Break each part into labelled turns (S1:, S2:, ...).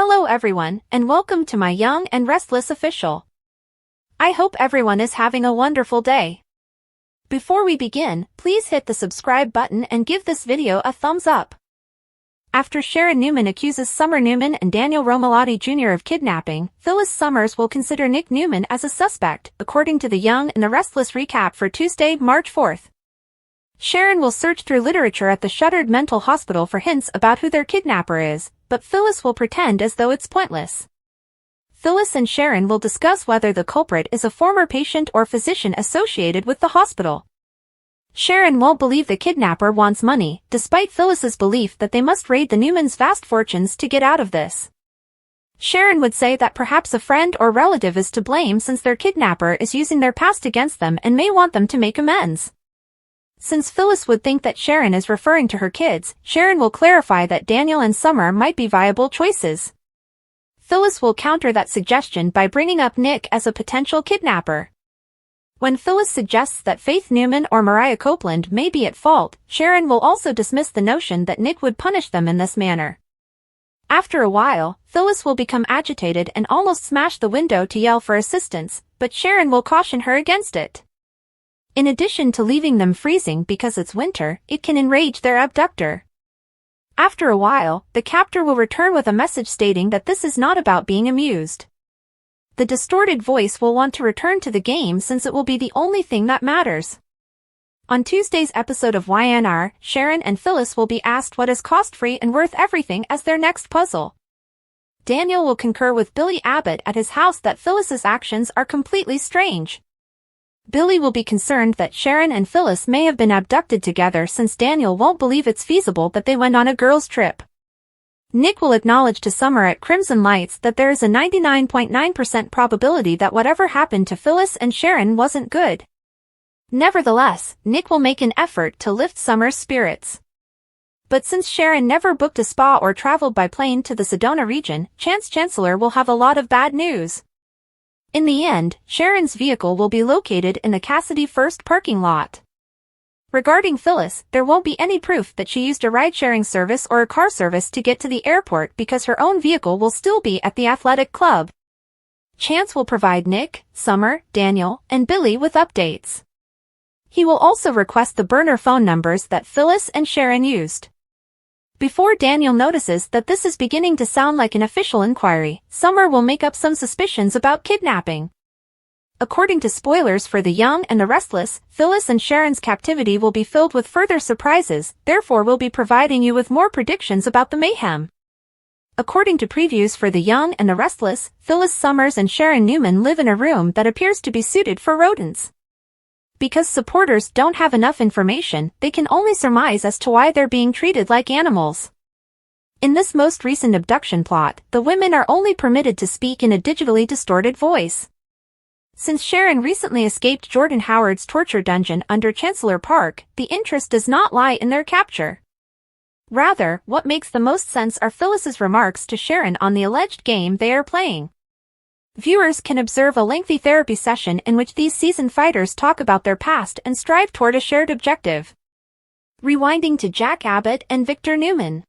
S1: Hello everyone, and welcome to my Young and Restless official. I hope everyone is having a wonderful day. Before we begin, please hit the subscribe button and give this video a thumbs up. After Sharon Newman accuses Summer Newman and Daniel Romalotti Jr. of kidnapping, Phyllis Summers will consider Nick Newman as a suspect, according to the Young and the Restless recap for Tuesday, March 4th. Sharon will search through literature at the shuttered mental hospital for hints about who their kidnapper is, but Phyllis will pretend as though it's pointless. Phyllis and Sharon will discuss whether the culprit is a former patient or physician associated with the hospital. Sharon won't believe the kidnapper wants money, despite Phyllis's belief that they must raid the Newmans' vast fortunes to get out of this. Sharon would say that perhaps a friend or relative is to blame since their kidnapper is using their past against them and may want them to make amends. Since Phyllis would think that Sharon is referring to her kids, Sharon will clarify that Daniel and Summer might be viable choices. Phyllis will counter that suggestion by bringing up Nick as a potential kidnapper. When Phyllis suggests that Faith Newman or Mariah Copeland may be at fault, Sharon will also dismiss the notion that Nick would punish them in this manner. After a while, Phyllis will become agitated and almost smash the window to yell for assistance, but Sharon will caution her against it. In addition to leaving them freezing because it's winter, it can enrage their abductor. After a while, the captor will return with a message stating that this is not about being amused. The distorted voice will want to return to the game since it will be the only thing that matters. On Tuesday's episode of YNR, Sharon and Phyllis will be asked what is cost-free and worth everything as their next puzzle. Daniel will concur with Billy Abbott at his house that Phyllis's actions are completely strange. Billy will be concerned that Sharon and Phyllis may have been abducted together since Daniel won't believe it's feasible that they went on a girls' trip. Nick will acknowledge to Summer at Crimson Lights that there is a 99.9% probability that whatever happened to Phyllis and Sharon wasn't good. Nevertheless, Nick will make an effort to lift Summer's spirits. But since Sharon never booked a spa or traveled by plane to the Sedona region, Chance Chancellor will have a lot of bad news. In the end, Sharon's vehicle will be located in the Cassidy First parking lot. Regarding Phyllis, there won't be any proof that she used a ride-sharing service or a car service to get to the airport because her own vehicle will still be at the athletic club. Chance will provide Nick, Summer, Daniel, and Billy with updates. He will also request the burner phone numbers that Phyllis and Sharon used. Before Daniel notices that this is beginning to sound like an official inquiry, Summer will make up some suspicions about kidnapping. According to spoilers for The Young and the Restless, Phyllis and Sharon's captivity will be filled with further surprises, therefore we'll be providing you with more predictions about the mayhem. According to previews for The Young and the Restless, Phyllis Summers and Sharon Newman live in a room that appears to be suited for rodents. Because supporters don't have enough information, they can only surmise as to why they're being treated like animals. In this most recent abduction plot, the women are only permitted to speak in a digitally distorted voice. Since Sharon recently escaped Jordan Howard's torture dungeon under Chancellor Park, the interest does not lie in their capture. Rather, what makes the most sense are Phyllis's remarks to Sharon on the alleged game they are playing. Viewers can observe a lengthy therapy session in which these seasoned fighters talk about their past and strive toward a shared objective. Rewinding to Jack Abbott and Victor Newman.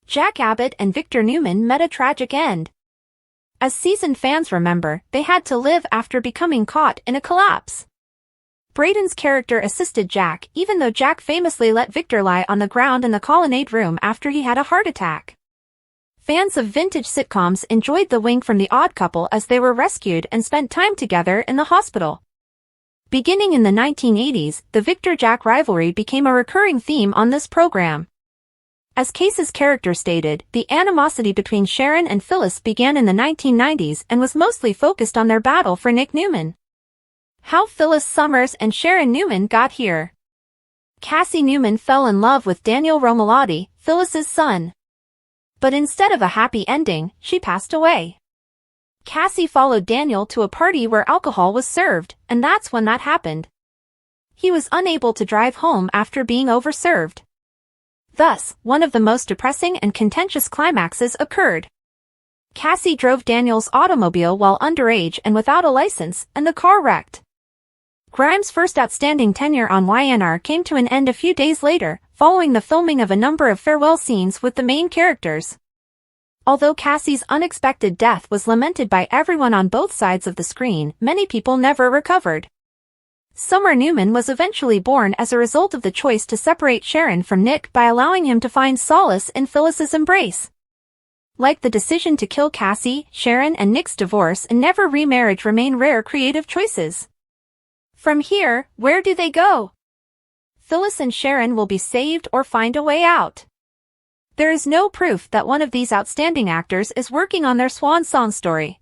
S1: Jack Abbott and Victor Newman met a tragic end. As seasoned fans remember, they had to live after becoming caught in a collapse. Braden's character assisted Jack, even though Jack famously let Victor lie on the ground in the colonnade room after he had a heart attack. Fans of vintage sitcoms enjoyed the wink from the odd couple as they were rescued and spent time together in the hospital. Beginning in the 1980s, the Victor-Jack rivalry became a recurring theme on this program. As Case's character stated, the animosity between Sharon and Phyllis began in the 1990s and was mostly focused on their battle for Nick Newman. How Phyllis Summers and Sharon Newman got here. Cassie Newman fell in love with Daniel Romalotti, Phyllis's son. But instead of a happy ending, she passed away. Cassie followed Daniel to a party where alcohol was served, and that's when that happened. He was unable to drive home after being overserved. Thus, one of the most depressing and contentious climaxes occurred. Cassie drove Daniel's automobile while underage and without a license, and the car wrecked. Grimes' first outstanding tenure on YNR came to an end a few days later, following the filming of a number of farewell scenes with the main characters. Although Cassie's unexpected death was lamented by everyone on both sides of the screen, many people never recovered. Summer Newman was eventually born as a result of the choice to separate Sharon from Nick by allowing him to find solace in Phyllis's embrace. Like the decision to kill Cassie, Sharon and Nick's divorce and never remarriage remain rare creative choices. From here, where do they go? Phyllis and Sharon will be saved or find a way out. There is no proof that one of these outstanding actors is working on their swan song story.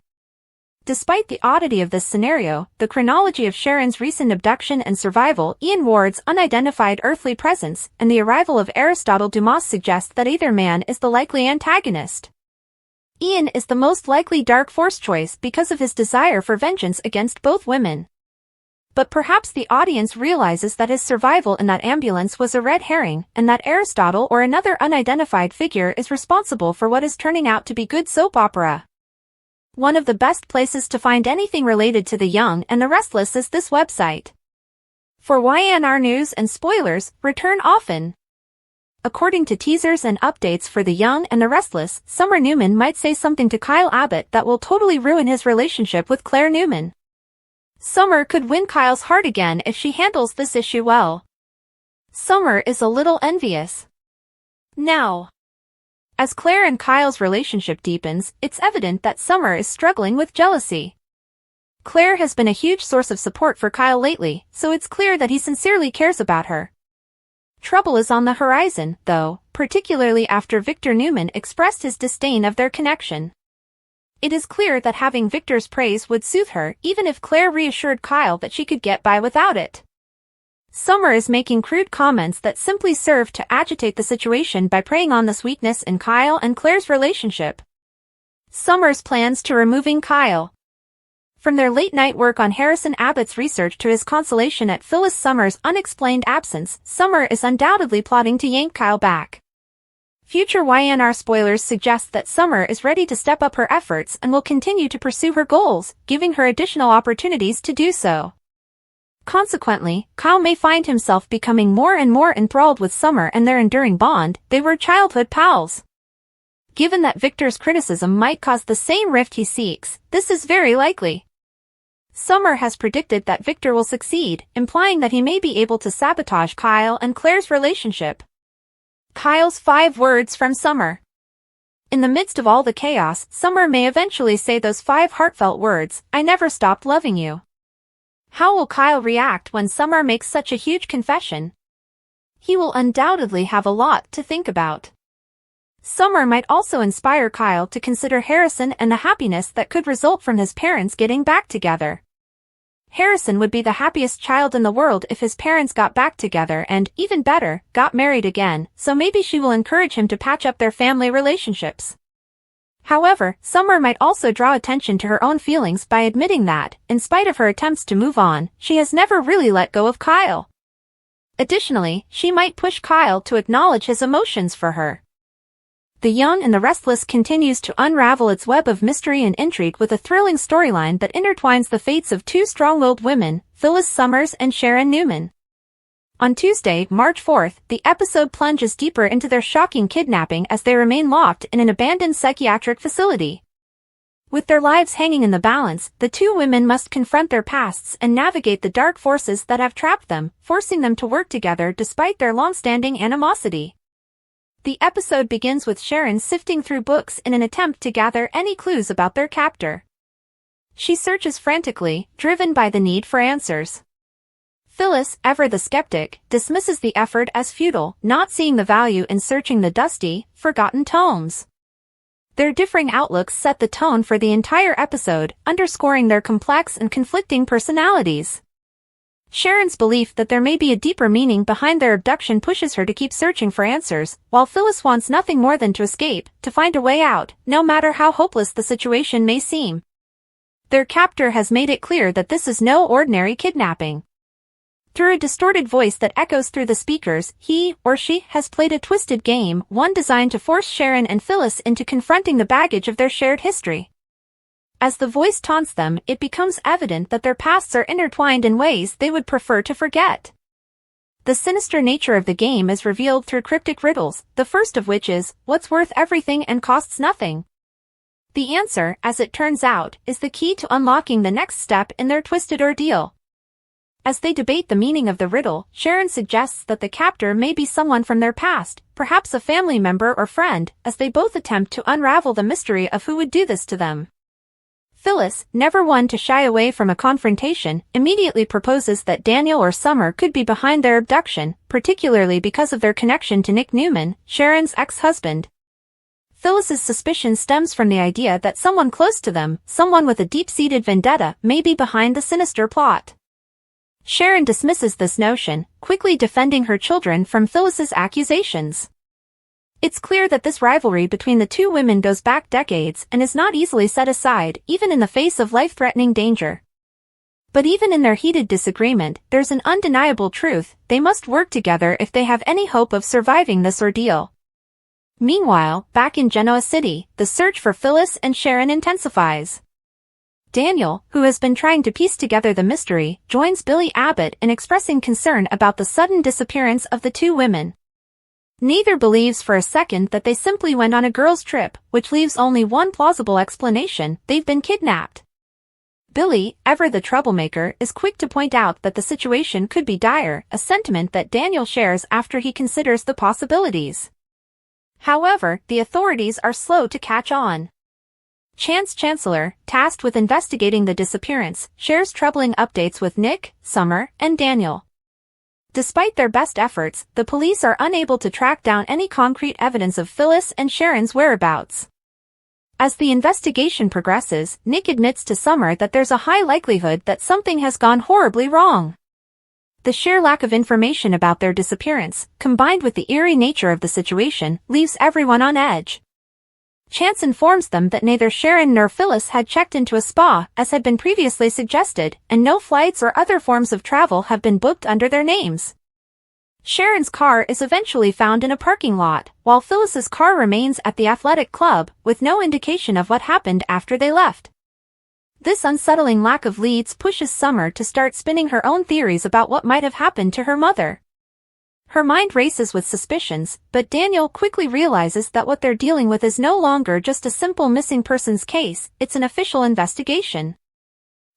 S1: Despite the oddity of this scenario, the chronology of Sharon's recent abduction and survival, Ian Ward's unidentified earthly presence, and the arrival of Aristotle Dumas suggest that either man is the likely antagonist. Ian is the most likely Dark Force choice because of his desire for vengeance against both women. But perhaps the audience realizes that his survival in that ambulance was a red herring, and that Aristotle or another unidentified figure is responsible for what is turning out to be good soap opera. One of the best places to find anything related to The Young and the Restless is this website. For YNR news and spoilers, return often. According to teasers and updates for The Young and the Restless, Summer Newman might say something to Kyle Abbott that will totally ruin his relationship with Claire Newman. Summer could win Kyle's heart again if she handles this issue well. Summer is a little envious. Now, as Claire and Kyle's relationship deepens, it's evident that Summer is struggling with jealousy. Claire has been a huge source of support for Kyle lately, so it's clear that he sincerely cares about her. Trouble is on the horizon, though, particularly after Victor Newman expressed his disdain of their connection. It is clear that having Victor's praise would soothe her, even if Claire reassured Kyle that she could get by without it. Summer is making crude comments that simply serve to agitate the situation by preying on this weakness in Kyle and Claire's relationship. Summer's plans to removing Kyle. From their late-night work on Harrison Abbott's research to his consolation at Phyllis Summer's unexplained absence, Summer is undoubtedly plotting to yank Kyle back. Future YNR spoilers suggest that Summer is ready to step up her efforts and will continue to pursue her goals, giving her additional opportunities to do so. Consequently, Kyle may find himself becoming more and more enthralled with Summer and their enduring bond. They were childhood pals. Given that Victor's criticism might cause the same rift he seeks, this is very likely. Summer has predicted that Victor will succeed, implying that he may be able to sabotage Kyle and Claire's relationship. Kyle's 5 words from Summer. In the midst of all the chaos, Summer may eventually say those 5 heartfelt words, "I never stopped loving you." How will Kyle react when Summer makes such a huge confession? He will undoubtedly have a lot to think about. Summer might also inspire Kyle to consider Harrison and the happiness that could result from his parents getting back together. Harrison would be the happiest child in the world if his parents got back together and, even better, got married again, so maybe she will encourage him to patch up their family relationships. However, Summer might also draw attention to her own feelings by admitting that, in spite of her attempts to move on, she has never really let go of Kyle. Additionally, she might push Kyle to acknowledge his emotions for her. The Young and the Restless continues to unravel its web of mystery and intrigue with a thrilling storyline that intertwines the fates of 2 strong-willed women, Phyllis Summers and Sharon Newman. On Tuesday, March 4th, the episode plunges deeper into their shocking kidnapping as they remain locked in an abandoned psychiatric facility. With their lives hanging in the balance, the 2 women must confront their pasts and navigate the dark forces that have trapped them, forcing them to work together despite their long-standing animosity. The episode begins with Sharon sifting through books in an attempt to gather any clues about their captor. She searches frantically, driven by the need for answers. Phyllis, ever the skeptic, dismisses the effort as futile, not seeing the value in searching the dusty, forgotten tomes. Their differing outlooks set the tone for the entire episode, underscoring their complex and conflicting personalities. Sharon's belief that there may be a deeper meaning behind their abduction pushes her to keep searching for answers, while Phyllis wants nothing more than to escape, to find a way out, no matter how hopeless the situation may seem. Their captor has made it clear that this is no ordinary kidnapping. Through a distorted voice that echoes through the speakers, he, or she, has played a twisted game, one designed to force Sharon and Phyllis into confronting the baggage of their shared history. As the voice taunts them, it becomes evident that their pasts are intertwined in ways they would prefer to forget. The sinister nature of the game is revealed through cryptic riddles, the first of which is, "What's worth everything and costs nothing?" The answer, as it turns out, is the key to unlocking the next step in their twisted ordeal. As they debate the meaning of the riddle, Sharon suggests that the captor may be someone from their past, perhaps a family member or friend, as they both attempt to unravel the mystery of who would do this to them. Phyllis, never one to shy away from a confrontation, immediately proposes that Daniel or Summer could be behind their abduction, particularly because of their connection to Nick Newman, Sharon's ex-husband. Phyllis's suspicion stems from the idea that someone close to them, someone with a deep-seated vendetta, may be behind the sinister plot. Sharon dismisses this notion, quickly defending her children from Phyllis's accusations. It's clear that this rivalry between the two women goes back decades and is not easily set aside, even in the face of life-threatening danger. But even in their heated disagreement, there's an undeniable truth: they must work together if they have any hope of surviving this ordeal. Meanwhile, back in Genoa City, the search for Phyllis and Sharon intensifies. Daniel, who has been trying to piece together the mystery, joins Billy Abbott in expressing concern about the sudden disappearance of the two women. Neither believes for a second that they simply went on a girls' trip, which leaves only one plausible explanation: they've been kidnapped. Billy, ever the troublemaker, is quick to point out that the situation could be dire, a sentiment that Daniel shares after he considers the possibilities. However, the authorities are slow to catch on. Chance Chancellor, tasked with investigating the disappearance, shares troubling updates with Nick, Summer, and Daniel. Despite their best efforts, the police are unable to track down any concrete evidence of Phyllis and Sharon's whereabouts. As the investigation progresses, Nick admits to Summer that there's a high likelihood that something has gone horribly wrong. The sheer lack of information about their disappearance, combined with the eerie nature of the situation, leaves everyone on edge. Chance informs them that neither Sharon nor Phyllis had checked into a spa, as had been previously suggested, and no flights or other forms of travel have been booked under their names. Sharon's car is eventually found in a parking lot, while Phyllis's car remains at the athletic club, with no indication of what happened after they left. This unsettling lack of leads pushes Summer to start spinning her own theories about what might have happened to her mother. Her mind races with suspicions, but Daniel quickly realizes that what they're dealing with is no longer just a simple missing persons case, it's an official investigation.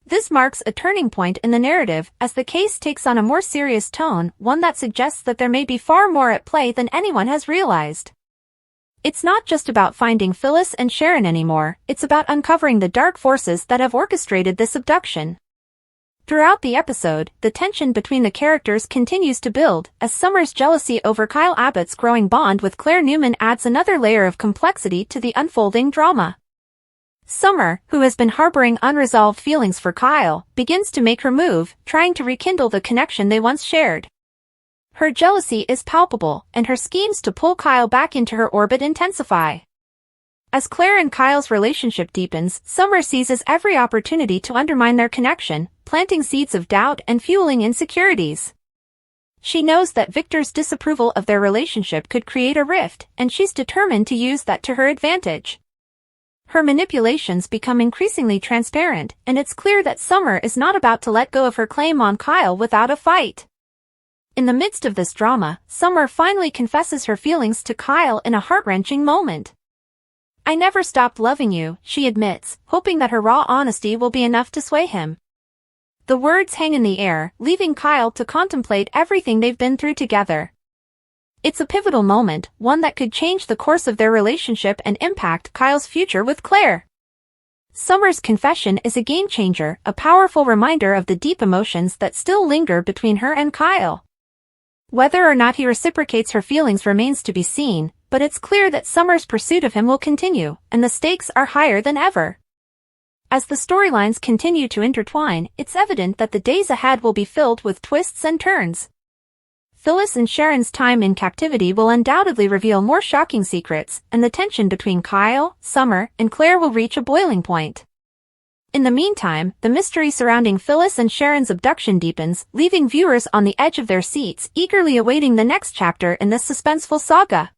S1: This marks a turning point in the narrative, as the case takes on a more serious tone, one that suggests that there may be far more at play than anyone has realized. It's not just about finding Phyllis and Sharon anymore, it's about uncovering the dark forces that have orchestrated this abduction. Throughout the episode, the tension between the characters continues to build, as Summer's jealousy over Kyle Abbott's growing bond with Claire Newman adds another layer of complexity to the unfolding drama. Summer, who has been harboring unresolved feelings for Kyle, begins to make her move, trying to rekindle the connection they once shared. Her jealousy is palpable, and her schemes to pull Kyle back into her orbit intensify. As Claire and Kyle's relationship deepens, Summer seizes every opportunity to undermine their connection, planting seeds of doubt and fueling insecurities. She knows that Victor's disapproval of their relationship could create a rift, and she's determined to use that to her advantage. Her manipulations become increasingly transparent, and it's clear that Summer is not about to let go of her claim on Kyle without a fight. In the midst of this drama, Summer finally confesses her feelings to Kyle in a heart-wrenching moment. "I never stopped loving you," she admits, hoping that her raw honesty will be enough to sway him. The words hang in the air, leaving Kyle to contemplate everything they've been through together. It's a pivotal moment, one that could change the course of their relationship and impact Kyle's future with Claire. Summer's confession is a game-changer, a powerful reminder of the deep emotions that still linger between her and Kyle. Whether or not he reciprocates her feelings remains to be seen, but it's clear that Summer's pursuit of him will continue, and the stakes are higher than ever. As the storylines continue to intertwine, it's evident that the days ahead will be filled with twists and turns. Phyllis and Sharon's time in captivity will undoubtedly reveal more shocking secrets, and the tension between Kyle, Summer, and Claire will reach a boiling point. In the meantime, the mystery surrounding Phyllis and Sharon's abduction deepens, leaving viewers on the edge of their seats, eagerly awaiting the next chapter in this suspenseful saga.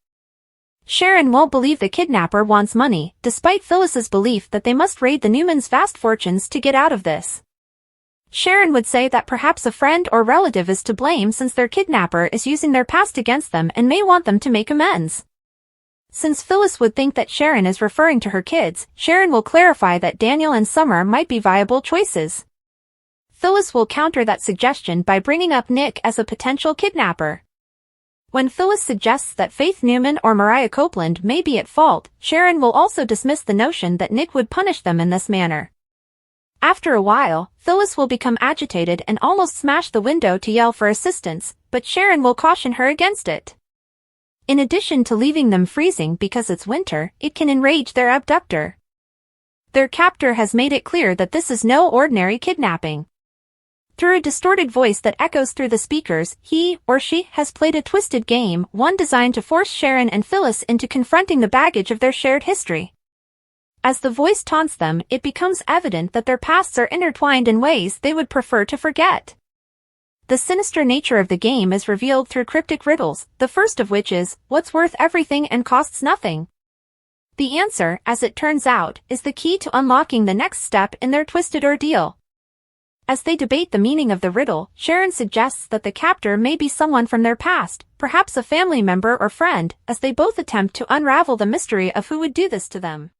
S1: Sharon won't believe the kidnapper wants money, despite Phyllis's belief that they must raid the Newmans' vast fortunes to get out of this. Sharon would say that perhaps a friend or relative is to blame since their kidnapper is using their past against them and may want them to make amends. Since Phyllis would think that Sharon is referring to her kids, Sharon will clarify that Daniel and Summer might be viable choices. Phyllis will counter that suggestion by bringing up Nick as a potential kidnapper. When Phyllis suggests that Faith Newman or Mariah Copeland may be at fault, Sharon will also dismiss the notion that Nick would punish them in this manner. After a while, Phyllis will become agitated and almost smash the window to yell for assistance, but Sharon will caution her against it. In addition to leaving them freezing because it's winter, it can enrage their abductor. Their captor has made it clear that this is no ordinary kidnapping. Through a distorted voice that echoes through the speakers, he or she has played a twisted game, one designed to force Sharon and Phyllis into confronting the baggage of their shared history. As the voice taunts them, it becomes evident that their pasts are intertwined in ways they would prefer to forget. The sinister nature of the game is revealed through cryptic riddles, the first of which is, what's worth everything and costs nothing? The answer, as it turns out, is the key to unlocking the next step in their twisted ordeal. As they debate the meaning of the riddle, Sharon suggests that the captor may be someone from their past, perhaps a family member or friend, as they both attempt to unravel the mystery of who would do this to them.